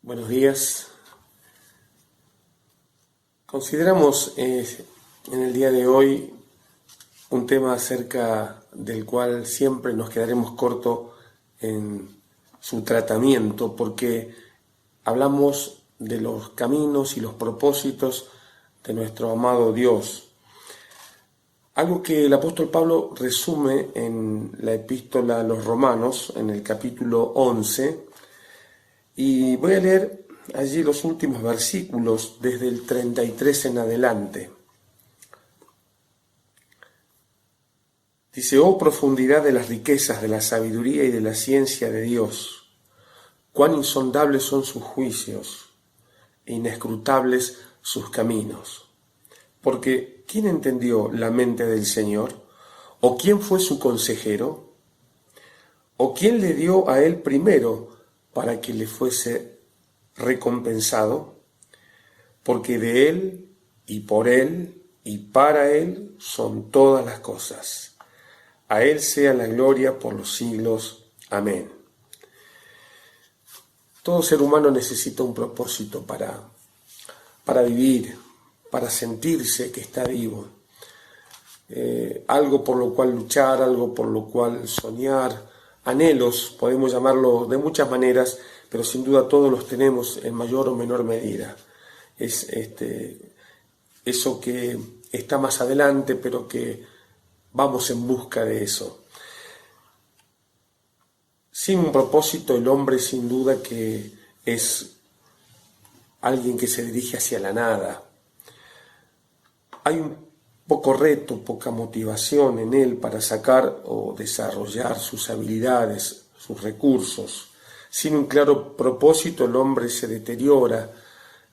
Buenos días. Consideramos en el día de hoy un tema acerca del cual siempre nos quedaremos cortos en su tratamiento, porque hablamos de los caminos y los propósitos de nuestro amado Dios. Algo que el apóstol Pablo resume en la epístola a los Romanos, en el capítulo 11, y voy a leer allí los últimos versículos desde el 33 en adelante. Dice: oh profundidad de las riquezas, de la sabiduría y de la ciencia de Dios, cuán insondables son sus juicios e inescrutables sus caminos. Porque ¿quién entendió la mente del Señor? ¿O quién fue su consejero? ¿O quién le dio a él primero para que le fuese recompensado? Porque de él, y por él, y para él son todas las cosas. A él sea la gloria por los siglos. Amén. Todo ser humano necesita un propósito para vivir, para sentirse que está vivo. Algo por lo cual luchar, algo por lo cual soñar, anhelos, podemos llamarlo de muchas maneras, pero sin duda todos los tenemos en mayor o menor medida. Es eso que está más adelante, pero que vamos en busca de eso. Sin un propósito, el hombre sin duda que es alguien que se dirige hacia la nada. Hay un poco reto, poca motivación en él para sacar o desarrollar sus habilidades, sus recursos. Sin un claro propósito, el hombre se deteriora,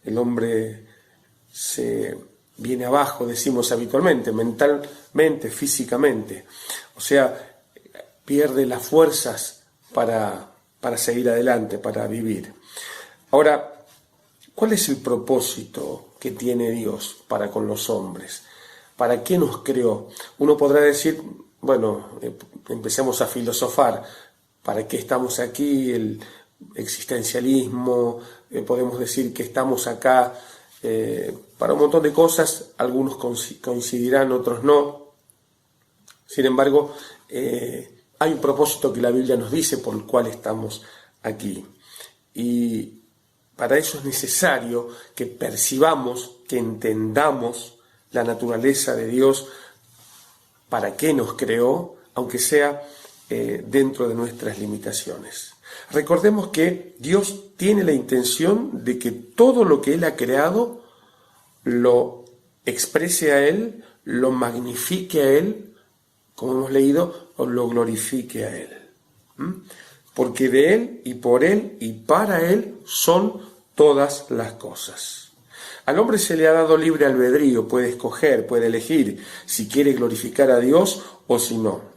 el hombre se viene abajo, decimos habitualmente, mentalmente, físicamente. O sea, pierde las fuerzas para seguir adelante, para vivir. Ahora, ¿cuál es el propósito que tiene Dios para con los hombres? ¿Para qué nos creó? Uno podrá decir, bueno, empecemos a filosofar. ¿Para qué estamos aquí? El existencialismo, podemos decir que estamos acá para un montón de cosas. Algunos coincidirán, otros no. Sin embargo, hay un propósito que la Biblia nos dice por el cual estamos aquí. Y para eso es necesario que percibamos, que entendamos la naturaleza de Dios, para qué nos creó, aunque sea dentro de nuestras limitaciones. Recordemos que Dios tiene la intención de que todo lo que Él ha creado lo exprese a Él, lo magnifique a Él, como hemos leído, o lo glorifique a Él. Porque de Él, y por Él, y para Él son todas las cosas. Al hombre se le ha dado libre albedrío, puede escoger, puede elegir si quiere glorificar a Dios o si no.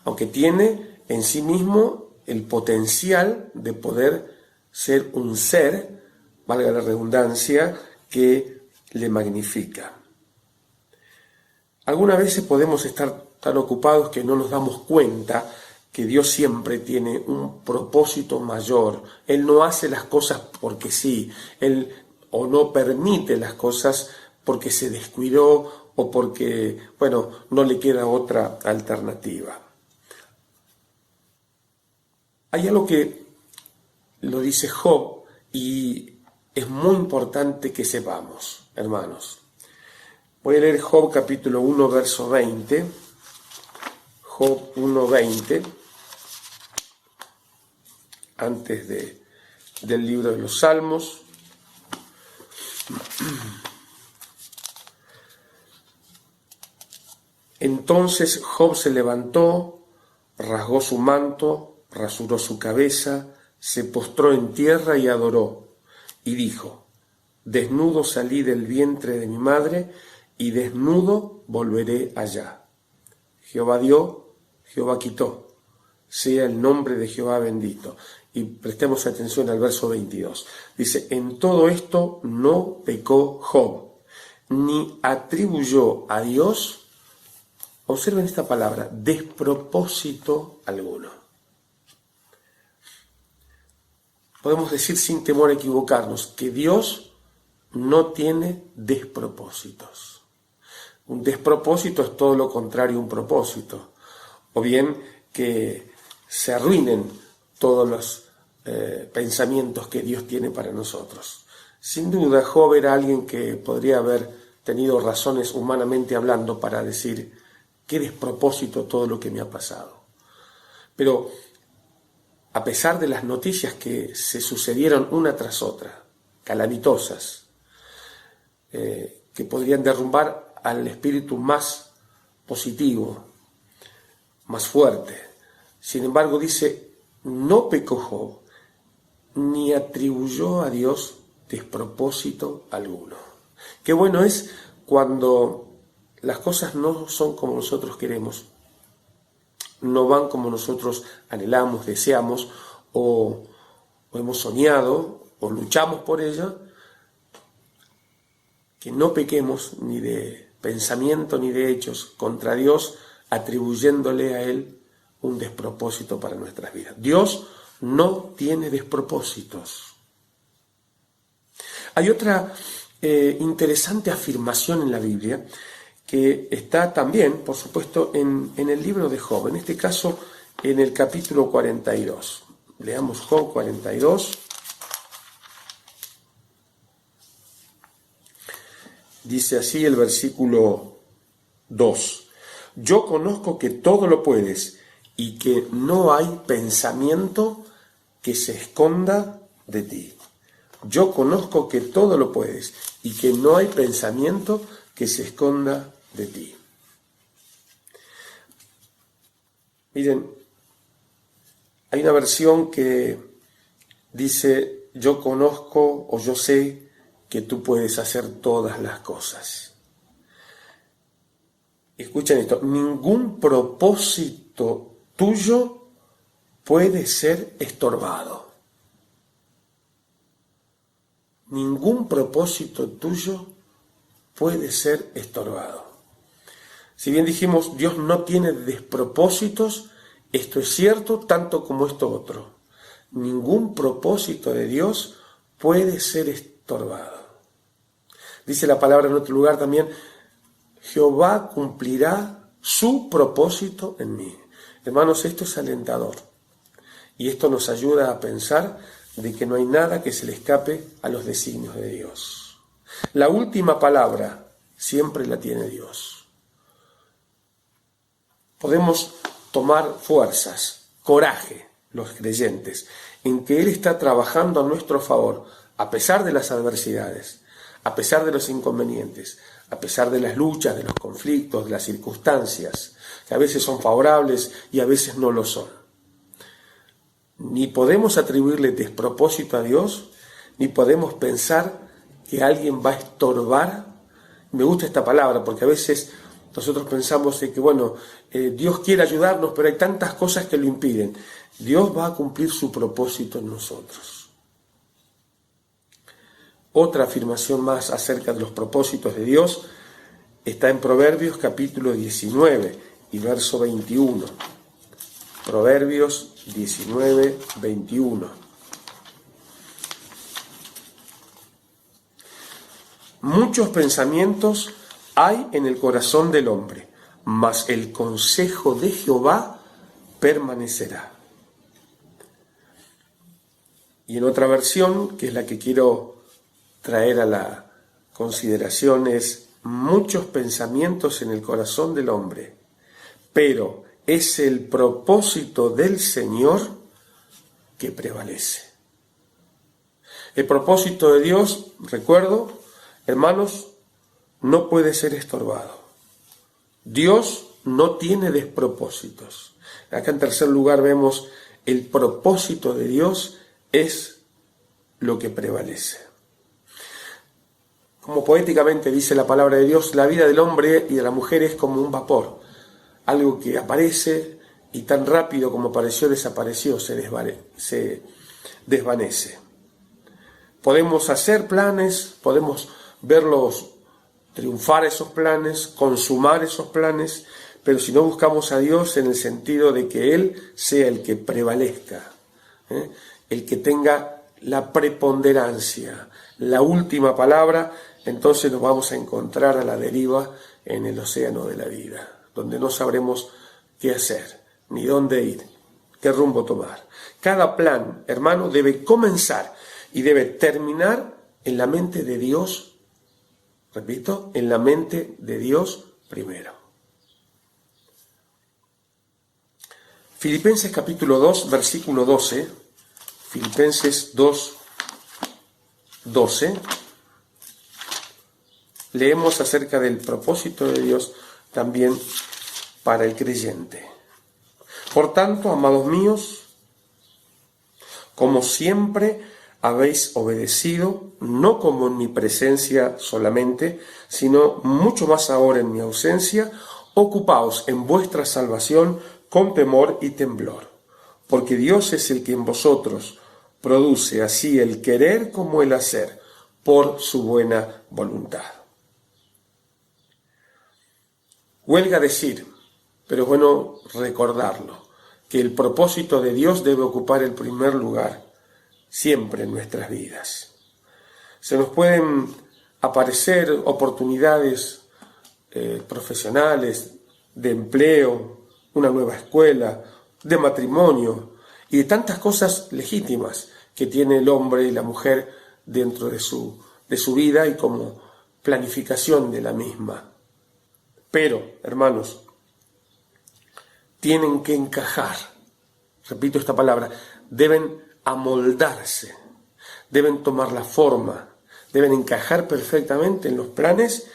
Aunque tiene en sí mismo el potencial de poder ser un ser, valga la redundancia, que le magnifica. Algunas veces podemos estar tan ocupados que no nos damos cuenta que Dios siempre tiene un propósito mayor. Él no hace las cosas porque sí, Él o no permite las cosas porque se descuidó o porque, no le queda otra alternativa. Hay algo que lo dice Job y es muy importante que sepamos, hermanos. Voy a leer Job capítulo 1, verso 20. Job 1, 20. Antes del libro de los Salmos. Entonces Job se levantó, rasgó su manto, rasuró su cabeza, se postró en tierra y adoró, y dijo: desnudo salí del vientre de mi madre, y desnudo volveré allá. Jehová dio, Jehová quitó, sea el nombre de Jehová bendito. Y prestemos atención al verso 22. Dice: en todo esto no pecó Job, ni atribuyó a Dios, observen esta palabra, despropósito alguno. podemos decir sin temor a equivocarnos que Dios no tiene despropósitos. Un despropósito es todo lo contrario a un propósito, o bien que se arruinen todos los pensamientos que Dios tiene para nosotros. Sin duda, Job era alguien que podría haber tenido razones humanamente hablando para decir qué despropósito todo lo que me ha pasado. Pero a pesar de las noticias que se sucedieron una tras otra, calamitosas, que podrían derrumbar al espíritu más positivo, más fuerte, sin embargo dice, no pecó Job, ni atribuyó a Dios despropósito alguno. Qué bueno es cuando las cosas no son como nosotros queremos, no van como nosotros anhelamos, deseamos o hemos soñado o luchamos por ella, que no pequemos ni de pensamiento ni de hechos contra Dios, atribuyéndole a Él un despropósito para nuestras vidas. Dios no tiene despropósitos. Hay otra interesante afirmación en la Biblia que está también, por supuesto, en el libro de Job, en este caso en el capítulo 42. Leamos Job 42. Dice así el versículo 2. Yo conozco que todo lo puedes y que no hay pensamiento que se esconda de ti. Yo conozco que todo lo puedes y que no hay pensamiento que se esconda de ti. Miren, hay una versión que dice, yo conozco o yo sé que tú puedes hacer todas las cosas. Escuchen esto, ningún propósito tuyo puede ser estorbado. Ningún propósito tuyo puede ser estorbado. Si bien dijimos, Dios no tiene despropósitos, esto es cierto tanto como esto otro. Ningún propósito de Dios puede ser estorbado. Dice la palabra en otro lugar también, Jehová cumplirá su propósito en mí. Hermanos, esto es alentador. Y esto nos ayuda a pensar de que no hay nada que se le escape a los designios de Dios. La última palabra siempre la tiene Dios. Podemos tomar fuerzas, coraje, los creyentes, en que Él está trabajando a nuestro favor, a pesar de las adversidades, a pesar de los inconvenientes, a pesar de las luchas, de los conflictos, de las circunstancias, que a veces son favorables y a veces no lo son. Ni podemos atribuirle despropósito a Dios, ni podemos pensar que alguien va a estorbar. Me gusta esta palabra porque a veces nosotros pensamos de que, Dios quiere ayudarnos, pero hay tantas cosas que lo impiden. Dios va a cumplir su propósito en nosotros. Otra afirmación más acerca de los propósitos de Dios está en Proverbios capítulo 19 y verso 21. Proverbios 19, 21. Muchos pensamientos hay en el corazón del hombre, mas el consejo de Jehová permanecerá. Y en otra versión, que es la que quiero traer a la consideración, es muchos pensamientos en el corazón del hombre, pero es el propósito del Señor que prevalece. El propósito de Dios, recuerdo, hermanos, no puede ser estorbado. Dios no tiene despropósitos. Acá en tercer lugar vemos el propósito de Dios es lo que prevalece. Como poéticamente dice la palabra de Dios, la vida del hombre y de la mujer es como un vapor, algo que aparece y tan rápido como apareció, desapareció, se desvanece. Podemos hacer planes, podemos verlos triunfar esos planes, consumar esos planes, pero si no buscamos a Dios en el sentido de que Él sea el que prevalezca, el que tenga la preponderancia, la última palabra, entonces nos vamos a encontrar a la deriva en el océano de la vida, donde no sabremos qué hacer, ni dónde ir, qué rumbo tomar. Cada plan, hermano, debe comenzar y debe terminar en la mente de Dios, repito, en la mente de Dios primero. Filipenses capítulo 2, versículo 12, Filipenses 2, 12, leemos acerca del propósito de Dios también para el creyente. Por tanto, amados míos, como siempre habéis obedecido, no como en mi presencia solamente, sino mucho más ahora en mi ausencia, ocupaos en vuestra salvación con temor y temblor, porque Dios es el que en vosotros produce así el querer como el hacer, por su buena voluntad. Huelga decir, pero es bueno recordarlo, que el propósito de Dios debe ocupar el primer lugar siempre en nuestras vidas. Se nos pueden aparecer oportunidades profesionales, de empleo, una nueva escuela, de matrimonio y de tantas cosas legítimas que tiene el hombre y la mujer dentro de su vida y como planificación de la misma. Pero, hermanos, tienen que encajar, repito esta palabra, deben amoldarse, deben tomar la forma, deben encajar perfectamente en los planes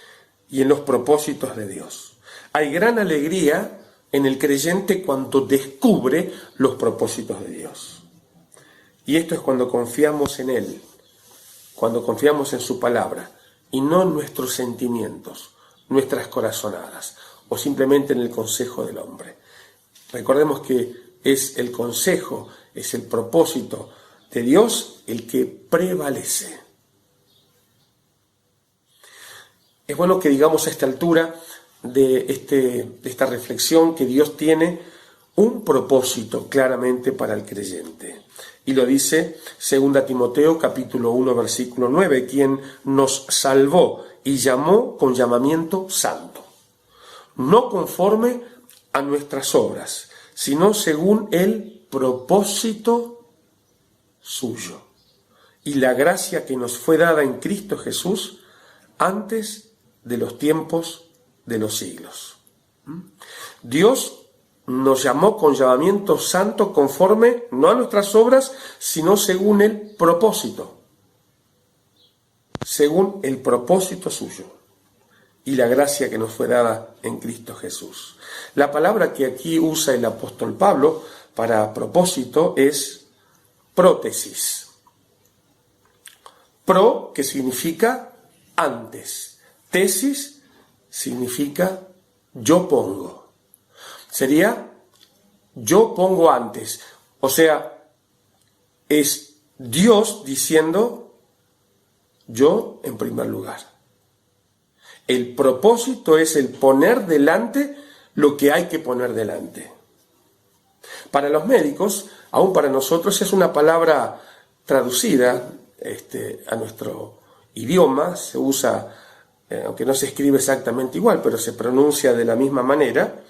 y en los propósitos de Dios. Hay gran alegría en el creyente cuando descubre los propósitos de Dios. Y esto es cuando confiamos en Él, cuando confiamos en su palabra y no en nuestros sentimientos, nuestras corazonadas o simplemente en el consejo del hombre. Recordemos que es el consejo, es el propósito de Dios el que prevalece. Es bueno que digamos a esta altura de esta reflexión que Dios tiene un propósito claramente para el creyente. Y lo dice 2 Timoteo capítulo 1 versículo 9, quien nos salvó y llamó con llamamiento santo, no conforme a nuestras obras, sino según el propósito suyo y la gracia que nos fue dada en Cristo Jesús antes de los tiempos de los siglos. Dios nos llamó con llamamiento santo conforme, no a nuestras obras, sino según el propósito. Según el propósito suyo y la gracia que nos fue dada en Cristo Jesús. La palabra que aquí usa el apóstol Pablo para propósito es prótesis. Pro, que significa antes. Tesis significa yo pongo. Sería yo pongo antes. O sea, es Dios diciendo yo en primer lugar. El propósito es el poner delante lo que hay que poner delante. Para los médicos, aún para nosotros, es una palabra traducida a nuestro idioma, se usa, aunque no se escribe exactamente igual, pero se pronuncia de la misma manera.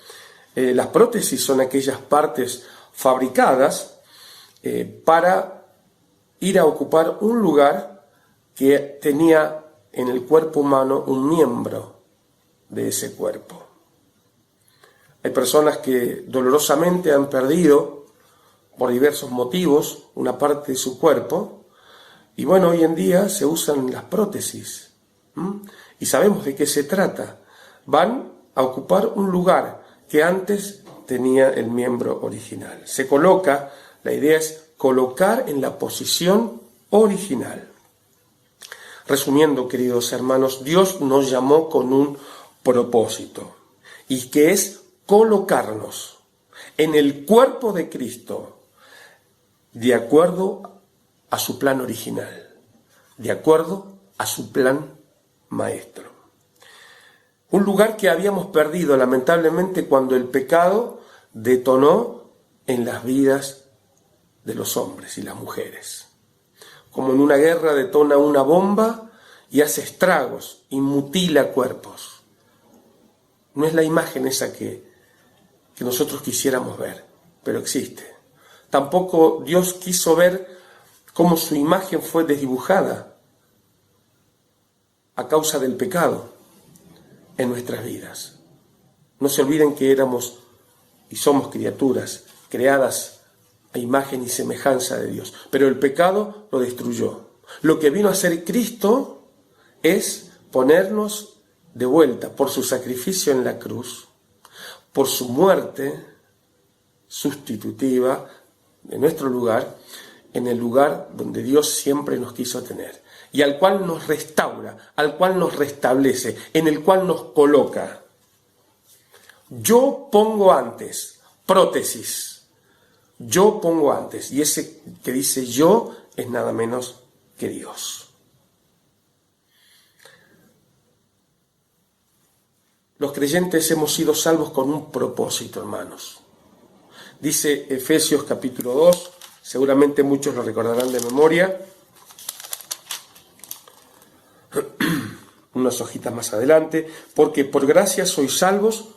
Las prótesis son aquellas partes fabricadas para ir a ocupar un lugar que tenía en el cuerpo humano un miembro de ese cuerpo. Hay personas que dolorosamente han perdido, por diversos motivos, una parte de su cuerpo, y bueno, hoy en día se usan las prótesis, y sabemos de qué se trata. Van a ocupar un lugar que antes tenía el miembro original. Se coloca, la idea es colocar en la posición original. Resumiendo, queridos hermanos, Dios nos llamó con un propósito, y que es colocarnos en el cuerpo de Cristo de acuerdo a su plan original, de acuerdo a su plan maestro. Un lugar que habíamos perdido lamentablemente cuando el pecado detonó en las vidas de los hombres y las mujeres. como en una guerra detona una bomba y hace estragos y mutila cuerpos. No es la imagen esa que nosotros quisiéramos ver, pero existe. Tampoco Dios quiso ver cómo su imagen fue desdibujada a causa del pecado en nuestras vidas. No se olviden que éramos y somos criaturas creadas a imagen y semejanza de Dios, pero el pecado lo destruyó. Lo que vino a hacer Cristo es ponernos de vuelta por su sacrificio en la cruz, por su muerte sustitutiva de nuestro lugar, en el lugar donde Dios siempre nos quiso tener, y al cual nos restaura, al cual nos restablece, en el cual nos coloca. Yo pongo antes, prótesis, yo pongo antes, y ese que dice yo es nada menos que Dios. Los creyentes hemos sido salvos con un propósito, hermanos. Dice Efesios capítulo 2, seguramente muchos lo recordarán de memoria, unas hojitas más adelante, porque por gracia sois salvos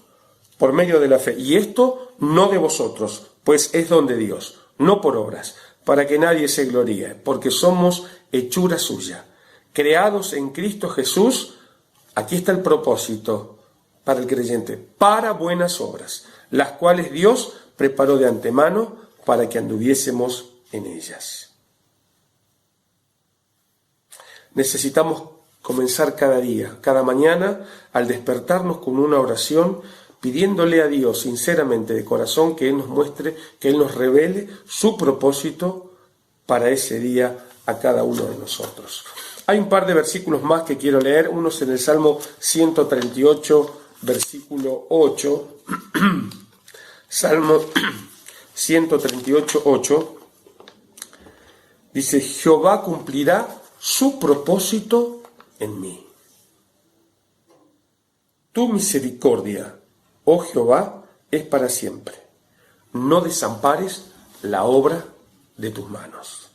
por medio de la fe, y esto no de vosotros, pues es don de Dios, no por obras, para que nadie se gloríe, porque somos hechura suya, creados en Cristo Jesús. Aquí está el propósito para el creyente, para buenas obras, las cuales Dios preparó de antemano para que anduviésemos en ellas. Necesitamos comenzar cada día, cada mañana, al despertarnos con una oración, pidiéndole a Dios sinceramente de corazón que Él nos muestre, que Él nos revele su propósito para ese día a cada uno de nosotros. Hay un par de versículos más que quiero leer, unos en el Salmo 138, versículo 8, Salmo 138, 8, dice: Jehová cumplirá su propósito en mí. Tu misericordia, oh Jehová, es para siempre. No desampares la obra de tus manos.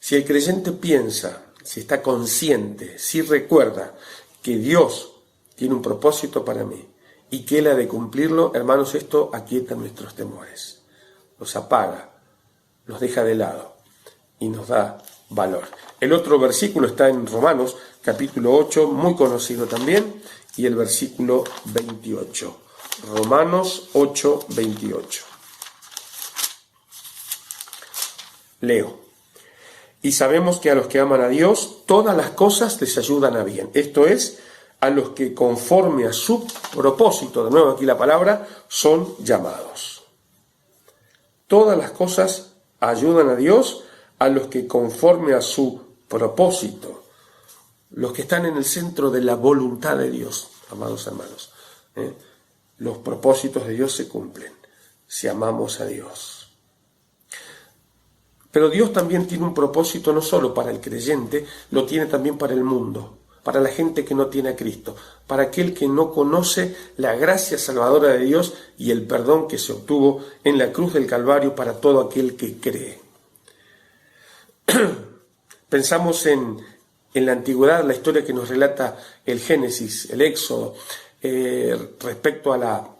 Si el creyente piensa, si está consciente, si recuerda que Dios tiene un propósito para mí y que Él ha de cumplirlo, hermanos, esto aquieta nuestros temores, los apaga, los deja de lado y nos da valor. El otro versículo está en Romanos capítulo 8, muy conocido también, y el versículo 28. Romanos 8, 28. Leo. Y sabemos que a los que aman a Dios, todas las cosas les ayudan a bien. Esto es, a los que conforme a su propósito, de nuevo aquí la palabra, son llamados. Todas las cosas ayudan a Dios, a los que conforme a su propósito, los que están en el centro de la voluntad de Dios, amados hermanos. Los propósitos de Dios se cumplen si amamos a Dios. Pero Dios también tiene un propósito no solo para el creyente, lo tiene también para el mundo, para la gente que no tiene a Cristo, para aquel que no conoce la gracia salvadora de Dios y el perdón que se obtuvo en la cruz del Calvario para todo aquel que cree. Pensamos en la antigüedad, la historia que nos relata el Génesis, el Éxodo, respecto a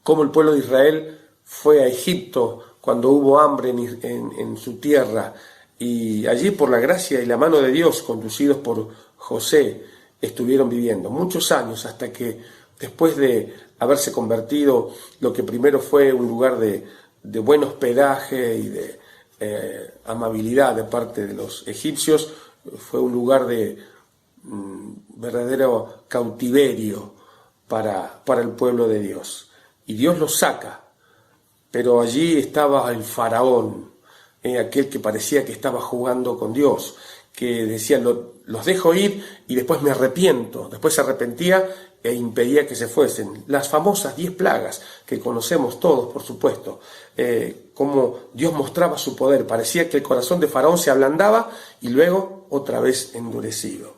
cómo el pueblo de Israel fue a Egipto cuando hubo hambre en su tierra, y allí por la gracia y la mano de Dios, conducidos por José, estuvieron viviendo muchos años, hasta que después de haberse convertido, lo que primero fue un lugar de buen hospedaje y de amabilidad de parte de los egipcios, fue un lugar de verdadero cautiverio para el pueblo de Dios. Y Dios los saca, pero allí estaba el faraón, aquel que parecía que estaba jugando con Dios, que decía: los dejo ir y después me arrepiento. Después se arrepentía e impedía que se fuesen. Las famosas 10 plagas que conocemos todos, por supuesto, cómo Dios mostraba su poder. Parecía que el corazón de Faraón se ablandaba y luego otra vez endurecido.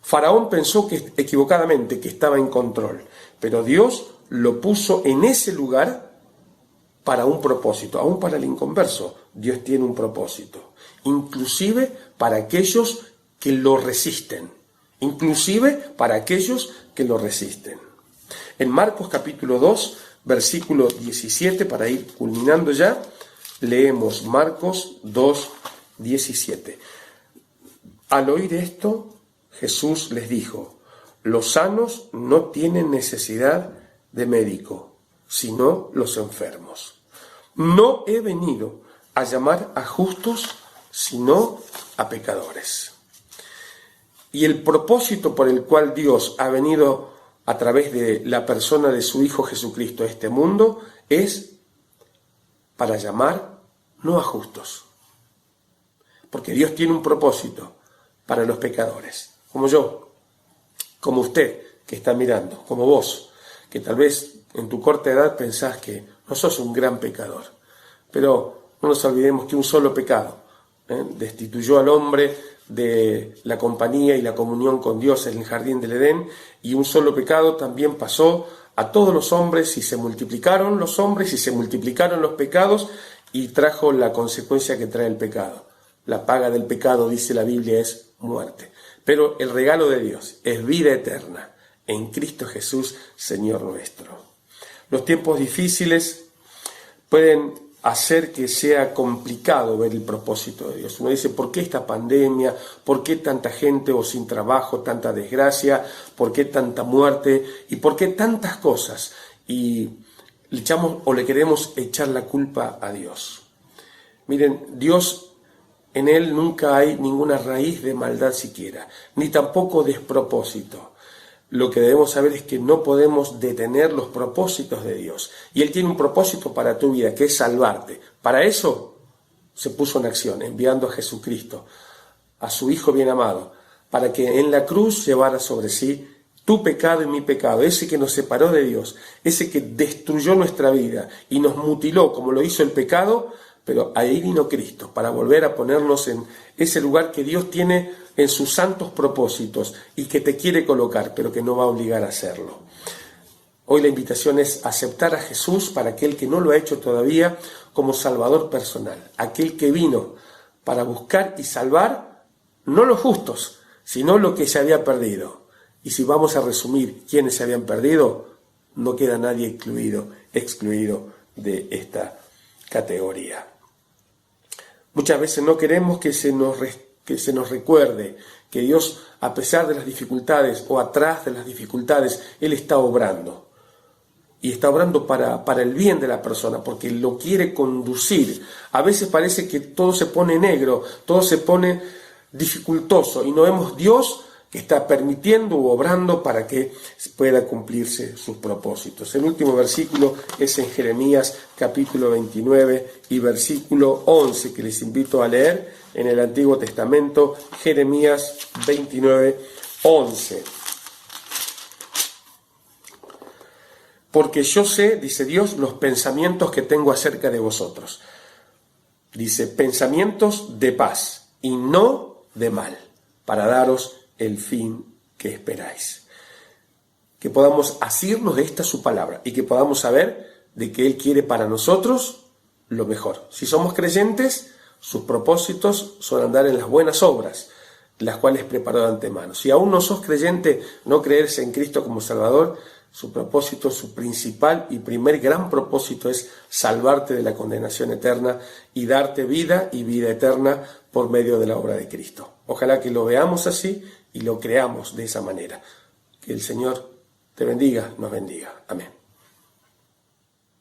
Faraón pensó equivocadamente que estaba en control, pero Dios lo puso en ese lugar para un propósito, aún para el inconverso. Dios tiene un propósito. inclusive para aquellos que lo resisten. Inclusive para aquellos que lo resisten. En Marcos capítulo 2, versículo 17, para ir culminando ya, leemos Marcos 2, 17. Al oír esto, Jesús les dijo: los sanos no tienen necesidad de médico, sino los enfermos. No he venido a llamar a justos, sino a pecadores. Y el propósito por el cual Dios ha venido a través de la persona de su Hijo Jesucristo a este mundo es para llamar no a justos. Porque Dios tiene un propósito para los pecadores, como yo, como usted que está mirando, como vos, que tal vez en tu corta edad pensás que no sos un gran pecador. Pero no nos olvidemos que un solo pecado destituyó al hombre de la compañía y la comunión con Dios en el jardín del Edén, y un solo pecado también pasó a todos los hombres, y se multiplicaron los hombres y se multiplicaron los pecados, y trajo la consecuencia que trae el pecado. La paga del pecado, dice la Biblia, es muerte. Pero el regalo de Dios es vida eterna en Cristo Jesús, Señor nuestro. Los tiempos difíciles pueden hacer que sea complicado ver el propósito de Dios. Uno dice: ¿por qué esta pandemia? ¿Por qué tanta gente o sin trabajo, tanta desgracia? ¿Por qué tanta muerte? ¿Y por qué tantas cosas? Y le echamos o le queremos echar la culpa a Dios. Miren, Dios, en Él nunca hay ninguna raíz de maldad siquiera, ni tampoco despropósito. Lo que debemos saber es que no podemos detener los propósitos de Dios. Y Él tiene un propósito para tu vida, que es salvarte. Para eso se puso en acción, enviando a Jesucristo, a su Hijo bien amado, para que en la cruz llevara sobre sí tu pecado y mi pecado, ese que nos separó de Dios, ese que destruyó nuestra vida y nos mutiló como lo hizo el pecado. Pero ahí vino Cristo para volver a ponernos en ese lugar que Dios tiene en sus santos propósitos y que te quiere colocar, pero que no va a obligar a hacerlo. Hoy la invitación es aceptar a Jesús para aquel que no lo ha hecho todavía como Salvador personal, aquel que vino para buscar y salvar no los justos, sino lo que se había perdido. Y si vamos a resumir quiénes se habían perdido, no queda nadie excluido de esta categoría. Muchas veces no queremos que se nos recuerde que Dios, a pesar de las dificultades o atrás de las dificultades, Él está obrando. Y está obrando para el bien de la persona, porque lo quiere conducir. A veces parece que todo se pone negro, todo se pone dificultoso, y no vemos Dios que está permitiendo u obrando para que pueda cumplirse sus propósitos. El último versículo es en Jeremías capítulo 29 y versículo 11, que les invito a leer en el Antiguo Testamento, Jeremías 29, 11. Porque yo sé, dice Dios, los pensamientos que tengo acerca de vosotros. Dice, pensamientos de paz y no de mal, para daros el fin que esperáis. Que podamos asirnos de esta su palabra y que podamos saber de que Él quiere para nosotros lo mejor. Si somos creyentes, sus propósitos son andar en las buenas obras, las cuales preparó de antemano. Si aún no sos creyente, no creerse en Cristo como Salvador, su propósito, su principal y primer gran propósito es salvarte de la condenación eterna y darte vida y vida eterna por medio de la obra de Cristo. Ojalá que lo veamos así y lo creamos de esa manera. Que el Señor te bendiga, nos bendiga. Amén.